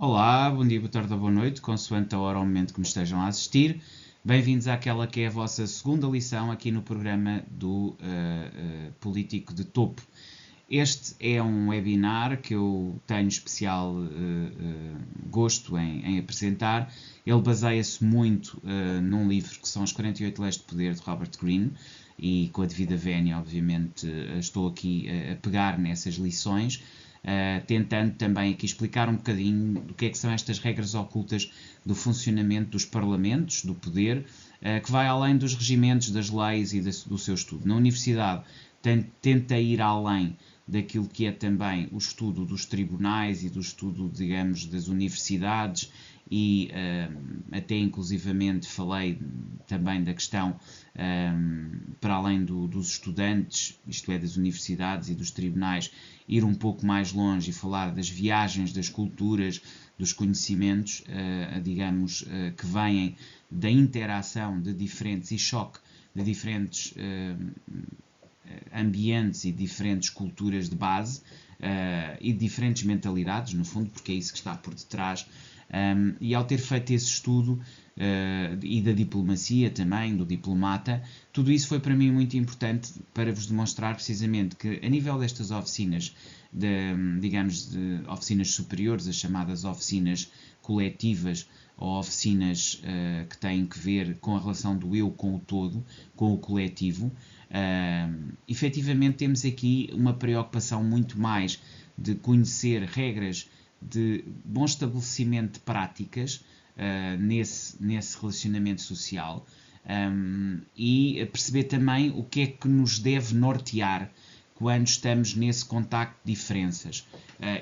Olá, bom dia, boa tarde ou boa noite, consoante a hora ou momento que me estejam a assistir. Bem-vindos àquela que é a vossa segunda lição aqui no programa do Político de Topo. Este é um webinar que eu tenho especial gosto em apresentar. Ele baseia-se muito num livro que são As 48 Leis de Poder, de Robert Greene, e com a devida vénia, obviamente, estou aqui a pegar nessas lições, tentando também aqui explicar um bocadinho do que é que são estas regras ocultas do funcionamento dos parlamentos, do poder, que vai além dos regimentos, das leis e do seu estudo. Na universidade tenta ir além daquilo que é também o estudo dos tribunais e do estudo, digamos, das universidades e até inclusivamente falei também da questão para além dos estudantes, isto é, das universidades e dos tribunais, ir um pouco mais longe e falar das viagens, das culturas, dos conhecimentos, digamos, que vêm da interação de diferentes e choque de diferentes ambientes e diferentes culturas de base e diferentes mentalidades, no fundo, porque é isso que está por detrás. E ao ter feito esse estudo e da diplomacia também, do diplomata, tudo isso foi para mim muito importante para vos demonstrar precisamente que a nível destas oficinas, digamos, de oficinas superiores, as chamadas oficinas coletivas ou oficinas que têm que ver com a relação do eu com o todo, com o coletivo, efetivamente temos aqui uma preocupação muito mais de conhecer regras de bom estabelecimento de práticas nesse relacionamento social e perceber também o que é que nos deve nortear quando estamos nesse contacto de diferenças.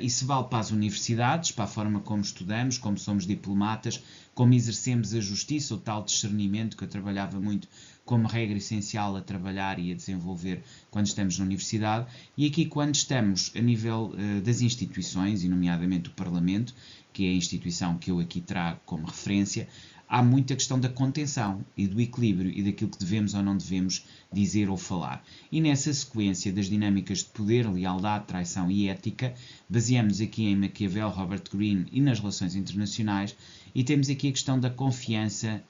Isso vale para as universidades, para a forma como estudamos, como somos diplomatas, como exercemos a justiça, o tal discernimento que eu trabalhava muito como regra essencial a trabalhar e a desenvolver quando estamos na universidade, e aqui quando estamos a nível das instituições, e nomeadamente o Parlamento, que é a instituição que eu aqui trago como referência, há muita questão da contenção e do equilíbrio e daquilo que devemos ou não devemos dizer ou falar. E nessa sequência das dinâmicas de poder, lealdade, traição e ética, baseamos aqui em Maquiavel, Robert Greene e nas relações internacionais, e temos aqui a questão da confiança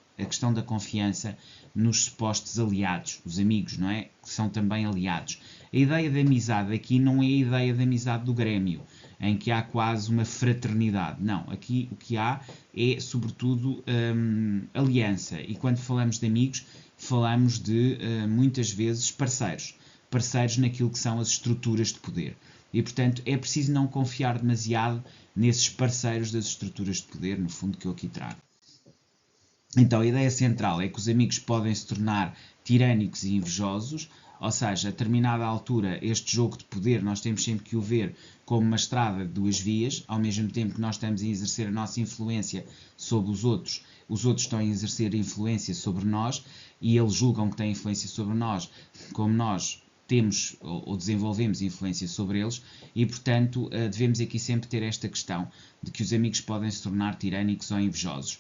nos supostos aliados, os amigos, não é? Que são também aliados. A ideia de amizade aqui não é a ideia de amizade do Grêmio, em que há quase uma fraternidade. Não, aqui o que há é, sobretudo, aliança. E quando falamos de amigos, falamos de, muitas vezes, parceiros. Parceiros naquilo que são as estruturas de poder. E, portanto, é preciso não confiar demasiado nesses parceiros das estruturas de poder, no fundo, que eu aqui trago. Então, a ideia central é que os amigos podem se tornar tirânicos e invejosos, ou seja, a determinada altura, este jogo de poder, nós temos sempre que o ver como uma estrada de duas vias, ao mesmo tempo que nós estamos a exercer a nossa influência sobre os outros estão a exercer influência sobre nós, e eles julgam que têm influência sobre nós, como nós temos ou desenvolvemos influência sobre eles, e portanto devemos aqui sempre ter esta questão de que os amigos podem se tornar tirânicos ou invejosos.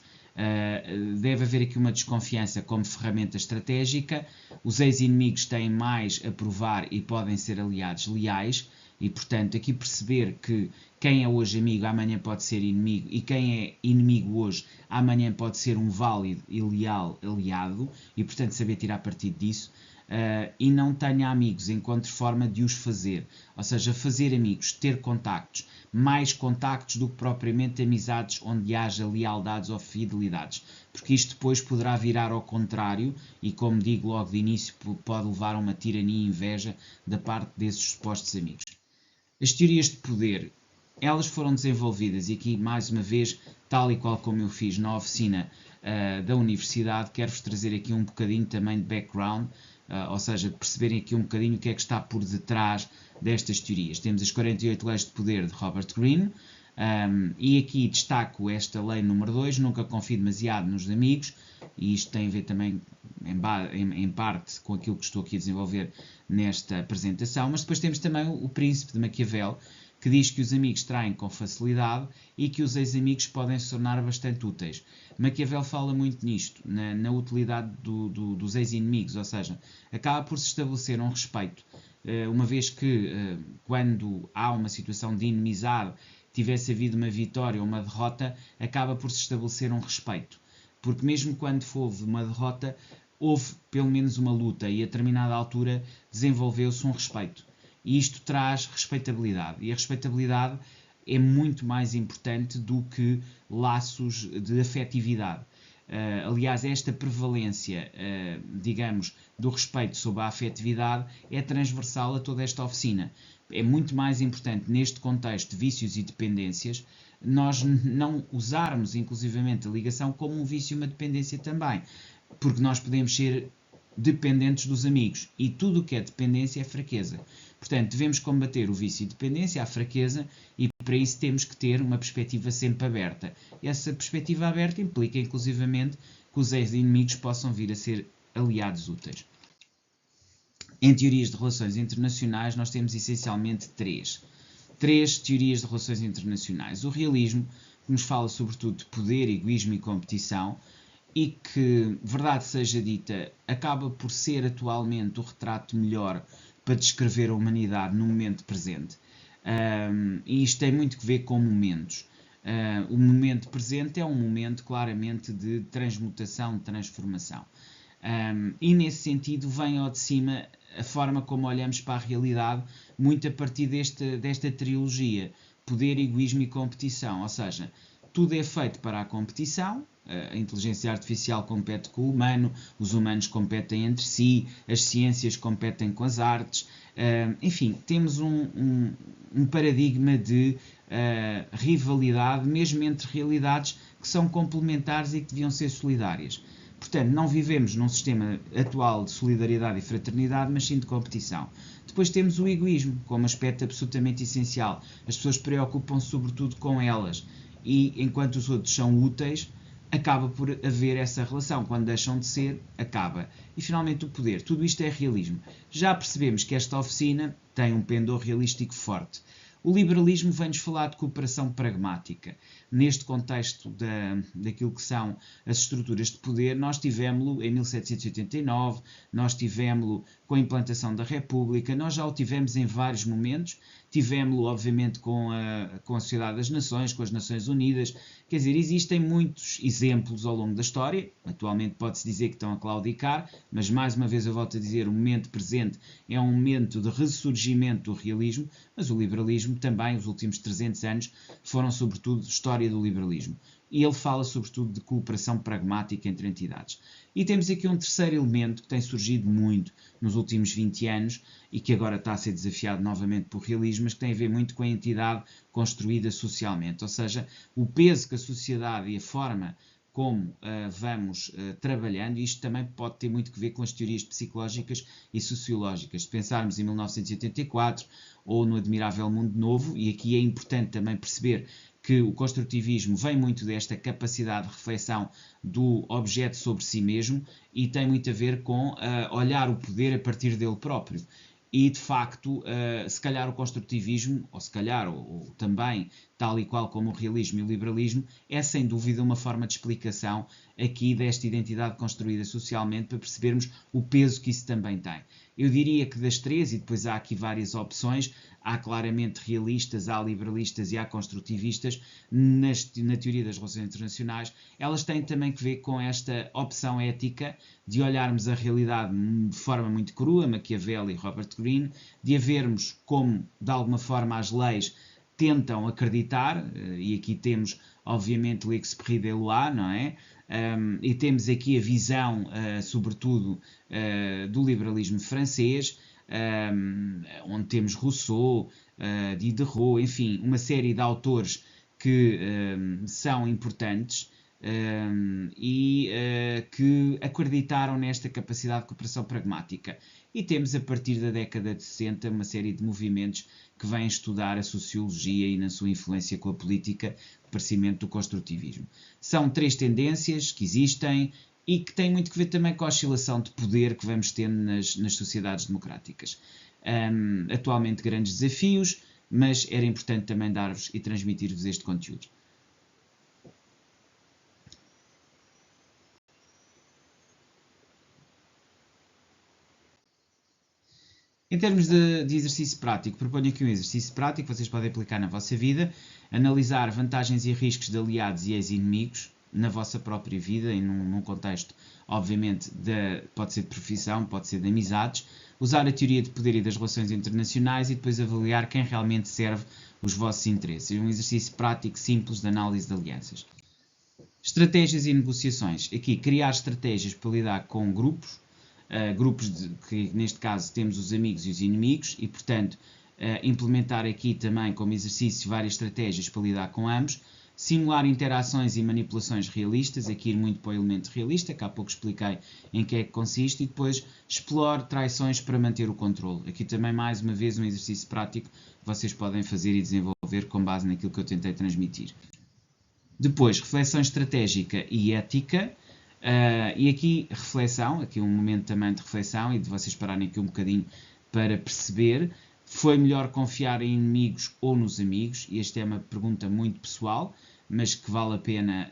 Deve haver aqui uma desconfiança como ferramenta estratégica. Os ex-inimigos têm mais a provar e podem ser aliados leais, e portanto aqui perceber que quem é hoje amigo amanhã pode ser inimigo, e quem é inimigo hoje amanhã pode ser um válido e leal aliado, e portanto saber tirar partido disso. E não tenha amigos, encontre forma de os fazer, ou seja, fazer amigos, ter contactos, mais contactos do que propriamente amizades onde haja lealdades ou fidelidades, porque isto depois poderá virar ao contrário e, como digo logo de início, pode levar a uma tirania e inveja da parte desses supostos amigos. As teorias de poder, elas foram desenvolvidas, e aqui mais uma vez, tal e qual como eu fiz na oficina da universidade, quero-vos trazer aqui um bocadinho também de background, ou seja, de perceberem aqui um bocadinho o que é que está por detrás destas teorias. Temos as 48 leis de poder de Robert Greene, e aqui destaco esta lei número 2, nunca confie demasiado nos amigos, e isto tem a ver também em parte com aquilo que estou aqui a desenvolver nesta apresentação, mas depois temos também o príncipe de Maquiavel, que diz que os amigos traem com facilidade e que os ex-amigos podem se tornar bastante úteis. Maquiavel fala muito nisto, na utilidade dos ex-inimigos, ou seja, acaba por se estabelecer um respeito, uma vez que quando há uma situação de inimizade, tivesse havido uma vitória ou uma derrota, acaba por se estabelecer um respeito. Porque mesmo quando houve uma derrota, houve pelo menos uma luta e a determinada altura desenvolveu-se um respeito. E isto traz respeitabilidade. E a respeitabilidade é muito mais importante do que laços de afetividade. Aliás, esta prevalência, digamos, do respeito sobre a afetividade é transversal a toda esta oficina. É muito mais importante, neste contexto de vícios e dependências, nós não usarmos, inclusivamente, a ligação como um vício e uma dependência também. Porque nós podemos ser dependentes dos amigos. E tudo o que é dependência é fraqueza. Portanto, devemos combater o vício e dependência, a fraqueza, e para isso temos que ter uma perspectiva sempre aberta. Essa perspectiva aberta implica, inclusivamente, que os ex-inimigos possam vir a ser aliados úteis. Em teorias de relações internacionais, nós temos essencialmente três teorias de relações internacionais. O realismo, que nos fala sobretudo de poder, egoísmo e competição, e que, verdade seja dita, acaba por ser atualmente o retrato melhor para descrever a humanidade no momento presente. E isto tem muito que ver com momentos. O momento presente é um momento claramente de transmutação, de transformação. E nesse sentido vem ao de cima a forma como olhamos para a realidade, muito a partir desta trilogia, poder, egoísmo e competição. Ou seja, tudo é feito para a competição, a inteligência artificial compete com o humano, os humanos competem entre si, as ciências competem com as artes, enfim, temos um paradigma de rivalidade, mesmo entre realidades que são complementares e que deviam ser solidárias. Portanto, não vivemos num sistema atual de solidariedade e fraternidade, mas sim de competição. Depois temos o egoísmo, como aspecto absolutamente essencial. As pessoas preocupam-se sobretudo com elas e, enquanto os outros são úteis, acaba por haver essa relação. Quando deixam de ser, acaba. E, finalmente, o poder. Tudo isto é realismo. Já percebemos que esta oficina tem um pendor realístico forte. O liberalismo vem-nos falar de cooperação pragmática. Neste contexto daquilo que são as estruturas de poder, nós tivemos-lo em 1789, nós tivemos-lo com a implantação da República, nós já o tivemos em vários momentos, tivemos-lo obviamente com a Sociedade das Nações, com as Nações Unidas. Quer dizer, existem muitos exemplos ao longo da história, atualmente pode-se dizer que estão a claudicar, mas mais uma vez eu volto a dizer, o momento presente é um momento de ressurgimento do realismo, mas o liberalismo também, os últimos 300 anos, foram sobretudo história do liberalismo. E ele fala sobretudo de cooperação pragmática entre entidades. E temos aqui um terceiro elemento que tem surgido muito nos últimos 20 anos e que agora está a ser desafiado novamente por realismo, mas que tem a ver muito com a entidade construída socialmente. Ou seja, o peso que a sociedade e a forma como vamos trabalhando, e isto também pode ter muito que ver com as teorias psicológicas e sociológicas. Se pensarmos em 1984 ou no Admirável Mundo Novo, e aqui é importante também perceber que o construtivismo vem muito desta capacidade de reflexão do objeto sobre si mesmo e tem muito a ver com olhar o poder a partir dele próprio. E, de facto, se calhar o construtivismo, ou se calhar, ou também, tal e qual como o realismo e o liberalismo, é sem dúvida uma forma de explicação aqui desta identidade construída socialmente para percebermos o peso que isso também tem. Eu diria que das três, e depois há aqui várias opções, há claramente realistas, há liberalistas e há construtivistas na teoria das relações internacionais, elas têm também que ver com esta opção ética de olharmos a realidade de forma muito crua, Maquiavel e Robert Greene, de havermos como, de alguma forma, as leis tentam acreditar, e aqui temos, obviamente, o Esprit de Loi, não é? E temos aqui a visão, sobretudo, do liberalismo francês, onde temos Rousseau, Diderot, enfim, uma série de autores que são importantes e que acreditaram nesta capacidade de cooperação pragmática. E temos, a partir da década de 60, uma série de movimentos que vêm estudar a sociologia e, na sua influência com a política, o aparecimento do construtivismo. São três tendências que existem e que têm muito que ver também com a oscilação de poder que vamos tendo nas sociedades democráticas. Atualmente grandes desafios, mas era importante também dar-vos e transmitir-vos este conteúdo. Em termos de exercício prático, proponho aqui um exercício prático que vocês podem aplicar na vossa vida, analisar vantagens e riscos de aliados e ex-inimigos na vossa própria vida, e num contexto, obviamente, pode ser de profissão, pode ser de amizades, usar a teoria de poder e das relações internacionais e depois avaliar quem realmente serve os vossos interesses. É um exercício prático, simples, de análise de alianças. Estratégias e negociações. Aqui, criar estratégias para lidar com grupos, que neste caso temos os amigos e os inimigos, e portanto implementar aqui também como exercício várias estratégias para lidar com ambos, simular interações e manipulações realistas, aqui ir muito para o elemento realista, que há pouco expliquei em que é que consiste, e depois explore traições para manter o controle. Aqui também mais uma vez um exercício prático que vocês podem fazer e desenvolver com base naquilo que eu tentei transmitir. Depois, reflexão estratégica e ética. E aqui, reflexão, aqui um momento também de reflexão e de vocês pararem aqui um bocadinho para perceber, foi melhor confiar em inimigos ou nos amigos? E esta é uma pergunta muito pessoal, mas que vale a pena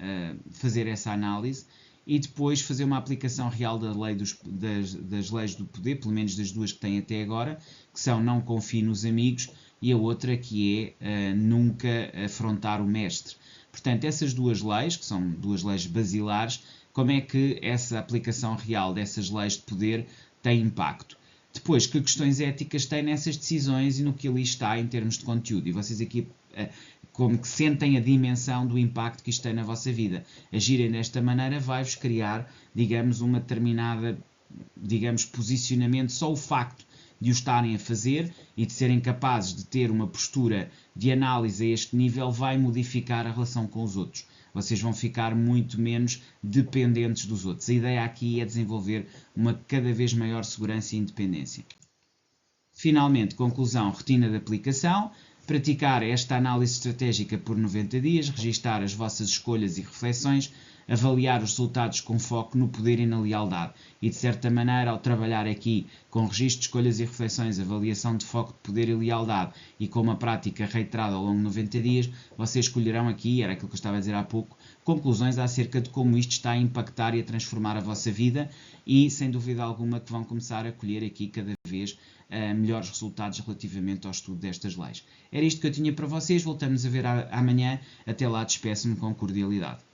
fazer essa análise. E depois fazer uma aplicação real das leis do poder, pelo menos das duas que têm até agora, que são não confie nos amigos e a outra que é nunca afrontar o mestre. Portanto, essas duas leis, que são duas leis basilares, como é que essa aplicação real dessas leis de poder tem impacto? Depois, que questões éticas tem nessas decisões e no que ali está em termos de conteúdo? E vocês aqui como que sentem a dimensão do impacto que isto tem na vossa vida. Agirem desta maneira vai-vos criar, digamos, uma determinada, digamos, posicionamento. Só o facto de o estarem a fazer e de serem capazes de ter uma postura de análise a este nível vai modificar a relação com os outros. Vocês vão ficar muito menos dependentes dos outros. A ideia aqui é desenvolver uma cada vez maior segurança e independência. Finalmente, conclusão, rotina de aplicação. Praticar esta análise estratégica por 90 dias, registar as vossas escolhas e reflexões, avaliar os resultados com foco no poder e na lealdade. E, de certa maneira, ao trabalhar aqui com registro de escolhas e reflexões, avaliação de foco de poder e lealdade e com uma prática reiterada ao longo de 90 dias, vocês escolherão aqui, era aquilo que eu estava a dizer há pouco, conclusões acerca de como isto está a impactar e a transformar a vossa vida e, sem dúvida alguma, que vão começar a colher aqui cada vez melhores resultados relativamente ao estudo destas leis. Era isto que eu tinha para vocês, voltamos a ver amanhã. Até lá, despeço-me com cordialidade.